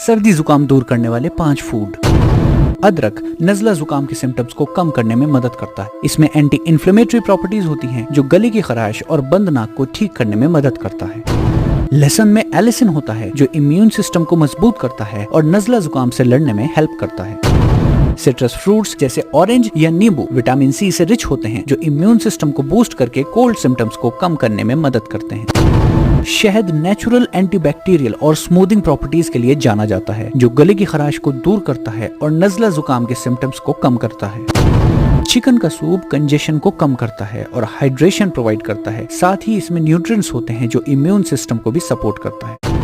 सर्दी जुकाम दूर करने वाले 5 फूड। अदरक नज़ला जुकाम के सिम्टम्स को कम करने में मदद करता है। इसमें एंटी इन्फ्लेमेटरी प्रॉपर्टीज होती हैं जो गले की खराश और बंद नाक को ठीक करने में मदद करता है। लहसुन में एलिसिन होता है जो इम्यून सिस्टम को मजबूत करता है और नज़ला जुकाम से लड़ने में हेल्प करता है। सिट्रस फ्रूट्स जैसे ऑरेंज या नींबू विटामिन सी से रिच होते हैं जो इम्यून सिस्टम को बूस्ट करके कोल्ड सिम्टम्स को कम करने में मदद करते हैं। शहद नेचुरल एंटीबैक्टीरियल और स्मूथिंग प्रॉपर्टीज के लिए जाना जाता है जो गले की खराश को दूर करता है और नज़ला जुकाम के सिम्टम्स को कम करता है। चिकन का सूप कंजेशन को कम करता है और हाइड्रेशन प्रोवाइड करता है। साथ ही इसमें न्यूट्रिएंट्स होते हैं जो इम्यून सिस्टम को भी सपोर्ट करता है।